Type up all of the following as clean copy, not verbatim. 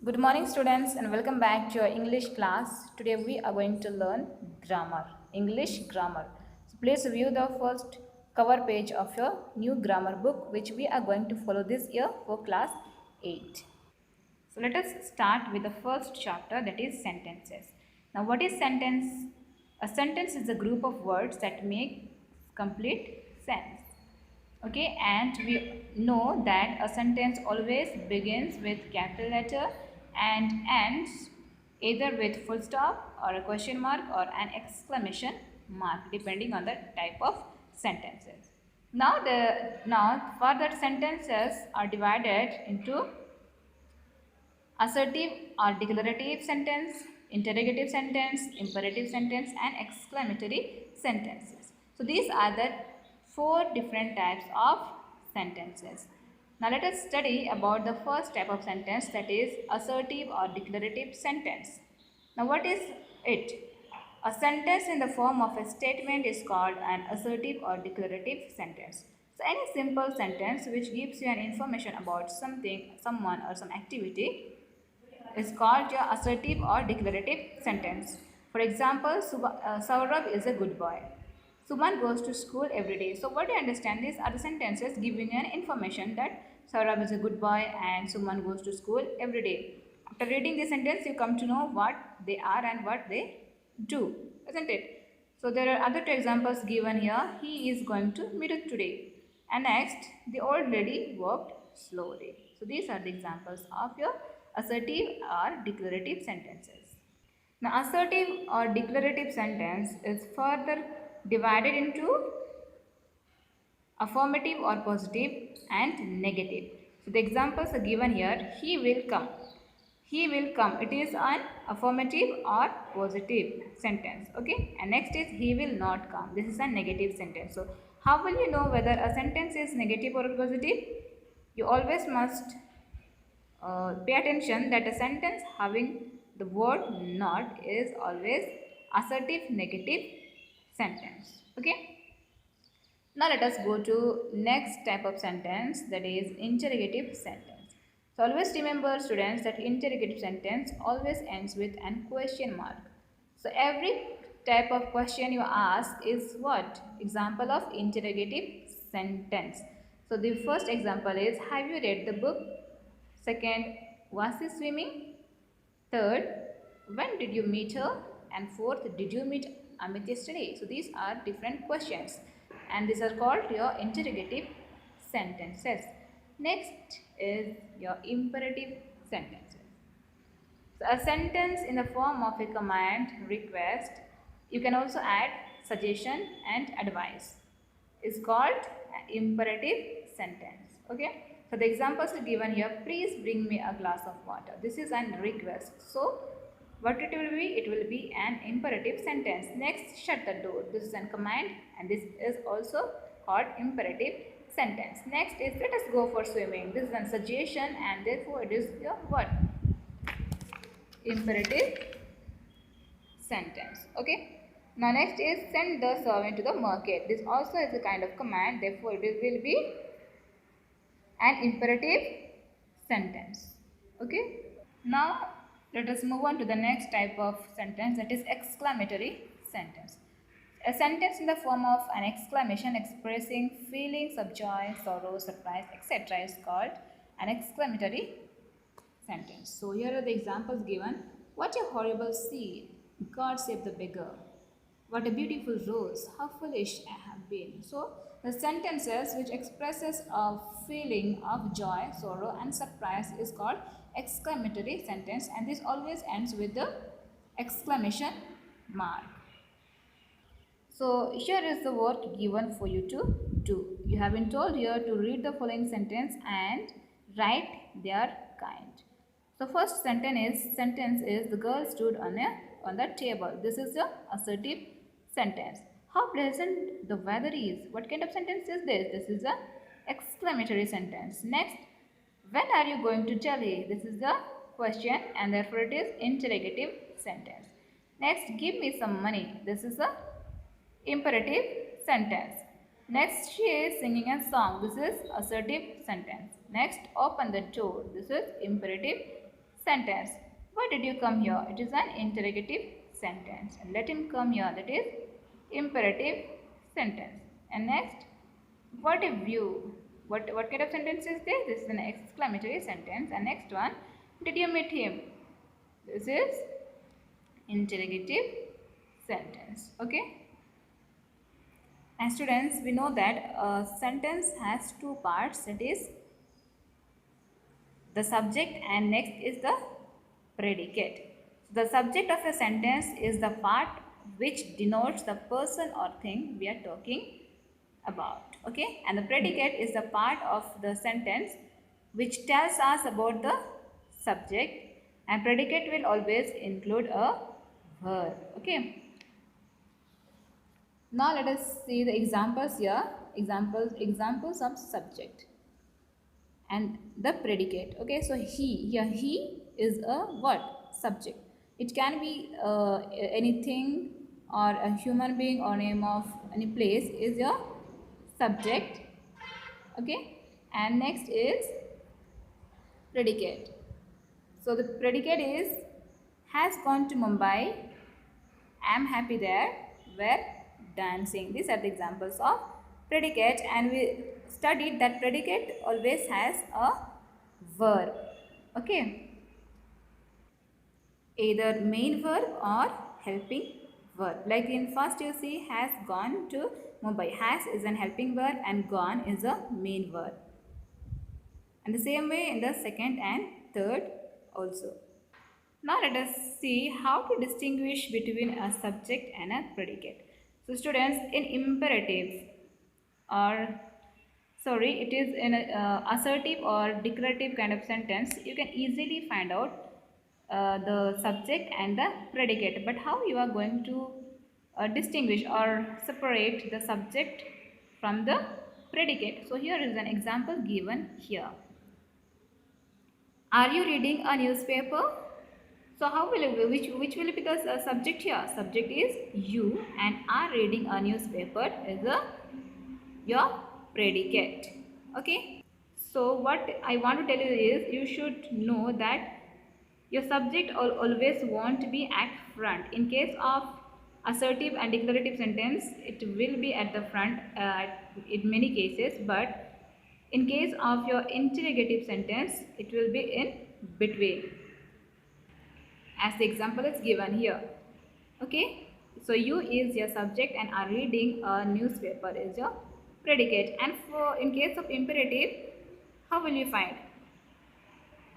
Good morning, students, and welcome back to your English class. Today we are going to learn grammar, English grammar. So please view the first cover page of your new grammar book, which we are going to follow this year for class 8. So let us start with the first chapter, that is sentences. Now, what is sentence? A sentence is a group of words that make complete sense. Okay, and we know that a sentence always begins with capital letter and ends either with full stop or a question mark or an exclamation mark, depending on the type of sentences. Now further sentences are divided into assertive or declarative sentence, interrogative sentence, imperative sentence, and exclamatory sentences. So these are the four different types of sentences. Now let us study about the first type of sentence, that is assertive or declarative sentence. Now what is it? A sentence in the form of a statement is called an assertive or declarative sentence. So any simple sentence which gives you an information about something, someone, or some activity is called your assertive or declarative sentence. For example, Saurabh is a good boy. Suman goes to school every day. So what do you understand? These are the sentences giving you an information that Saurabh is a good boy and Suman goes to school every day. After reading this sentence, you come to know what they are and what they do, isn't it? So there are other two examples given here. He is going to Meerut today. And next, the old lady walked slowly. So these are the examples of your assertive or declarative sentences. Now, assertive or declarative sentence is further divided into affirmative or positive and negative. So the examples are given here. He will come. He will come. It is an affirmative or positive sentence. Okay. And next is he will not come. This is a negative sentence. So how will you know whether a sentence is negative or positive? You always must pay attention that a sentence having the word not is always assertive negative sentence. Okay. Now let us go to next type of sentence, that is interrogative sentence. So always remember students that interrogative sentence always ends with an question mark. So every type of question you ask is what? Example of interrogative sentence. So the first example is, have you read the book? Second, was he swimming? Third, when did you meet her? And fourth, did you meet Amit yesterday? So these are different questions and these are called your interrogative sentences. Next is your imperative sentences. So a sentence in the form of a command, request, you can also add suggestion and advice, is called an imperative sentence. Okay. So the examples are given here. Please bring me a glass of water. This is an request. So what it will be? It will be an imperative sentence. Next, shut the door. This is a command and this is also called imperative sentence. Next is, let us go for swimming. This is a suggestion and therefore it is your what? Imperative sentence. Okay. Now next is, send the servant to the market. This also is a kind of command, therefore it will be an imperative sentence. Okay. Now let us move on to the next type of sentence, that is exclamatory sentence. A sentence in the form of an exclamation expressing feelings of joy, sorrow, surprise, etc. is called an exclamatory sentence. So here are the examples given. What a horrible scene. God save the beggar. What a beautiful rose. How foolish I have been. So the sentences which expresses a feeling of joy, sorrow and surprise is called exclamatory sentence, and this always ends with the exclamation mark. So here is the work given for you to do. You have been told here to read the following sentence and write their kind. So first sentence is the girl stood on the table. This is the assertive sentence. How pleasant the weather is. What kind of sentence is this? This is the exclamatory sentence. Next, when are you going to Delhi? This is the question and therefore it is interrogative sentence. Next, give me some money. This is the imperative sentence. Next, she is singing a song. This is assertive sentence. Next, open the door. This is imperative sentence. Why did you come here? It is an interrogative sentence. And let him come here. That is imperative sentence. And next, what a view. What kind of sentence is this? This is an exclamatory sentence. And next one, did you meet him? This is interrogative sentence. Okay. And students, we know that a sentence has two parts. That is the subject and next is the predicate. The subject of a sentence is the part which denotes the person or thing we are talking about. Okay, and the predicate is the part of the sentence which tells us about the subject, and predicate will always include a verb. Okay, now let us see the examples here. Examples of subject and the predicate. Okay, so he is a what? Subject. It can be anything or a human being or name of any place is your subject. Okay, and next is predicate. So the predicate is has gone to Mumbai, am happy there, were dancing. These are the examples of predicate, and we studied that predicate always has a verb. Okay, either main verb or helping verb. Like in first you see has gone to Mumbai. Has is an helping verb and gone is a main verb. And the same way in the second and third also. Now let us see how to distinguish between a subject and a predicate. So students, in imperative or it is in a assertive or declarative kind of sentence, you can easily find out the subject and the predicate. But how you are going to distinguish or separate the subject from the predicate? So here is an example given here. Are you reading a newspaper? So how will it be? Which will be the subject here? Subject is you, and are reading a newspaper is your predicate. Okay. So what I want to tell you is you should know that your subject always won't be at front. In case of assertive and declarative sentence, it will be at the front in many cases, but in case of your interrogative sentence, it will be in between, as the example is given here. Okay, so you is your subject and are reading a newspaper is your predicate. And for in case of imperative, how will you find?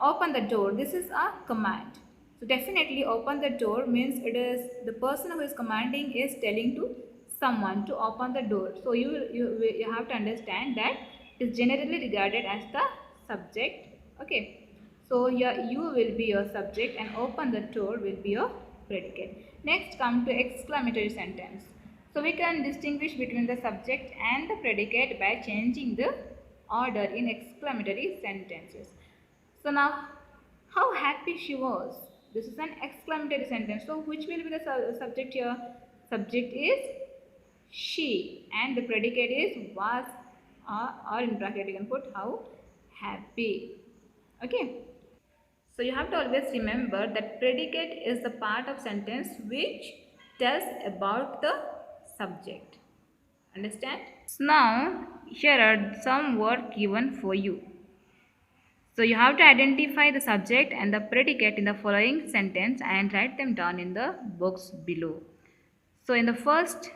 Open the door. This is a command. So definitely open the door means it is the person who is commanding is telling to someone to open the door. So you have to understand that it is generally regarded as the subject. Okay. So you will be your subject and open the door will be your predicate. Next come to exclamatory sentence. So we can distinguish between the subject and the predicate by changing the order in exclamatory sentences. So now, how happy she was. This is an exclamatory sentence. So which will be the subject here? Subject is she and the predicate is was, or in bracket you can put how happy. Okay. So you have to always remember that predicate is the part of sentence which tells about the subject. Understand? So now here are some work given for you. So you have to identify the subject and the predicate in the following sentence and write them down in the box below. So in the first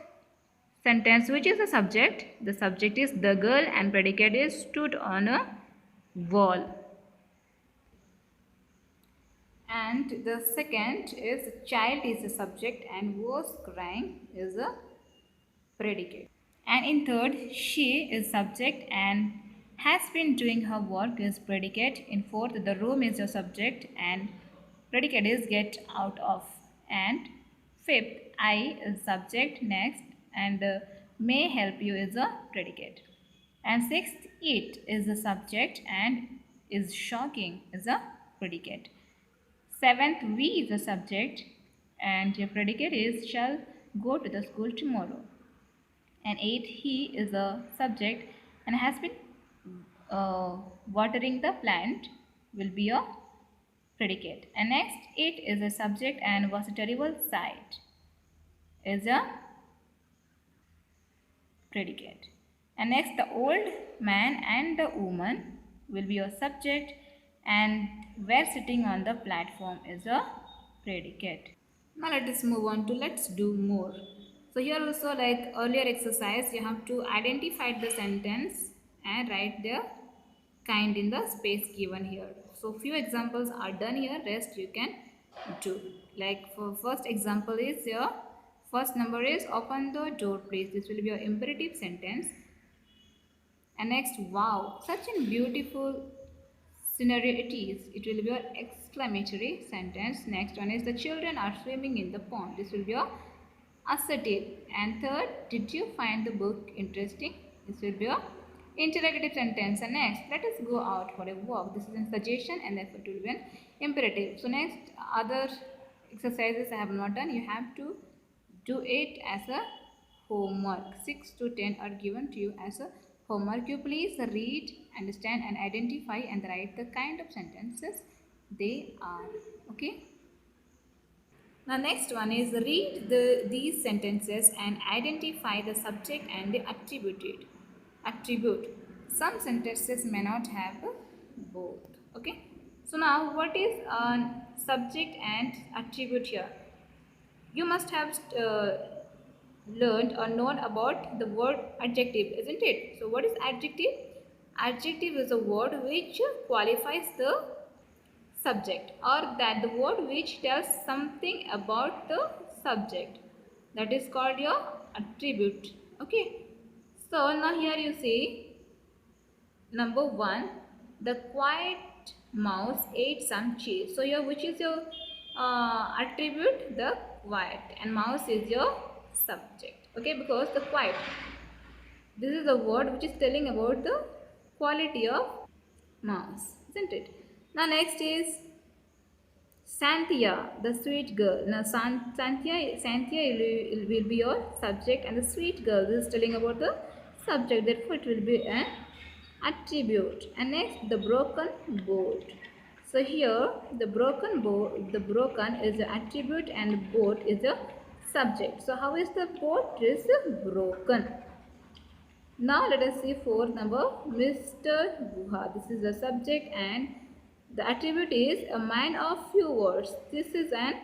sentence, which is the subject? The subject is the girl and predicate is stood on a wall. And the second is child is the subject and was crying is a predicate. And in third, she is subject and has been doing her work is predicate. In fourth, the room is your subject and predicate is get out of. And fifth, I is subject next and may help you is a predicate. And sixth, it is the subject and is shocking is a predicate. Seventh, we is the subject and your predicate is shall go to the school tomorrow. And 8, he is a subject and has been watering the plant will be a predicate. And next, it is a subject and was a terrible sight is a predicate. And next, the old man and the woman will be your subject, and were sitting on the platform is a predicate. Now let us move on to let's do more. So here also, like earlier exercise, you have to identify the sentence and write the kind in the space given here. So few examples are done here, rest you can do. Like for first example is your first number is open the door please. This will be your imperative sentence. And next, wow, such a beautiful scenario it is. It will be your exclamatory sentence. Next one is the children are swimming in the pond. This will be your assertive. And third, did you find the book interesting? This will be your interrogative sentence. And next, let us go out for a walk. This is a suggestion and therefore it will be an imperative. So next, other exercises I have not done. You have to do it as a homework. 6 to 10 are given to you as a homework. You please read, understand and identify and write the kind of sentences they are. Okay. Now next one is read these sentences and identify the subject and the attribute. Some sentences may not have both. Okay. So now what is a subject and attribute here? You must have learned or known about the word adjective, isn't it? So what is adjective? Adjective is a word which qualifies the subject, or that the word which tells something about the subject. That is called your attribute. Okay. So now here you see number 1, the quiet mouse ate some cheese. So here which is your attribute? The quiet, and mouse is your subject. Okay, because the quiet, this is the word which is telling about the quality of mouse, isn't it? Now next is Santhia, the sweet girl. Now Santhia will be your subject, and the sweet girl, this is telling about the subject, therefore it will be an attribute. And next, the broken boat. So here the broken is the attribute and boat is the subject. So how is the boat is broken? Now let us see fourth number, Mr. Guha. This is the subject and the attribute is a man of few words. This is a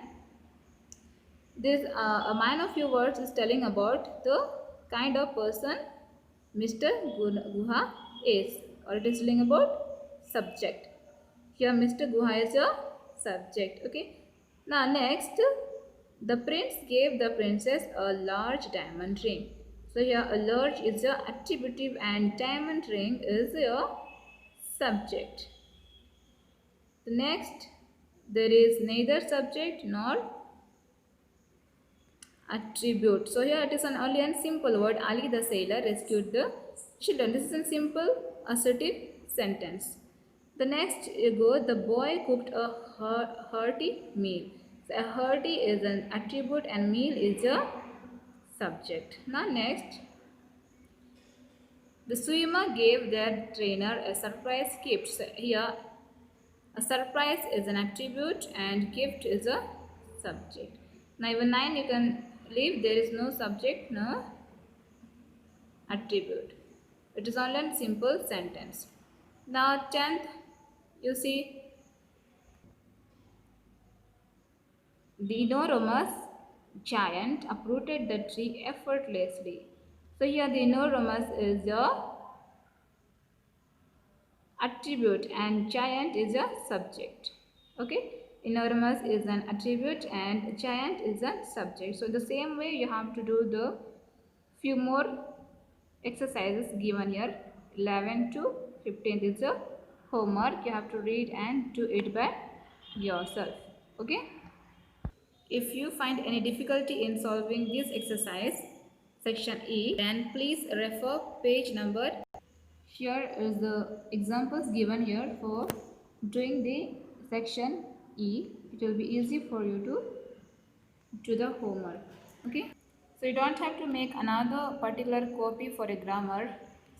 man of few words is telling about the kind of person Mr. Guha is, or it is telling about subject. Here Mr. Guha is your subject. Okay. Now next, the prince gave the princess a large diamond ring. So here a large is your attributive and diamond ring is your subject. The next, there is neither subject nor attribute. So here it is an only and simple word. Ali the sailor rescued the children. This is a simple assertive sentence. The next you go, the boy cooked a hearty meal. So a hearty is an attribute and meal is a subject. Now next, the swimmer gave their trainer a surprise gift. So here a surprise is an attribute and gift is a subject. Now even 9 you can leave, there is no subject, no attribute. It is only a simple sentence. Now 10th, you see the enormous giant uprooted the tree effortlessly. So here the enormous is your attribute and giant is a subject. Okay, enormous is an attribute and giant is a subject. So the same way you have to do the few more exercises given here. 11 to 15 is a homework. You have to read and do it by yourself. Okay. If you find any difficulty in solving this exercise, section E, then please refer page number. Here is the examples given here for doing the section E. It will be easy for you to do the homework. Okay. So you don't have to make another particular copy for a grammar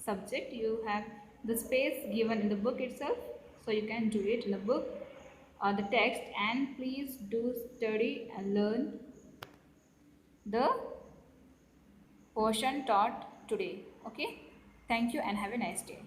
subject. You have the space given in the book itself. So you can do it in the book. the text, and please do study and learn the portion taught today. Okay, thank you and have a nice day.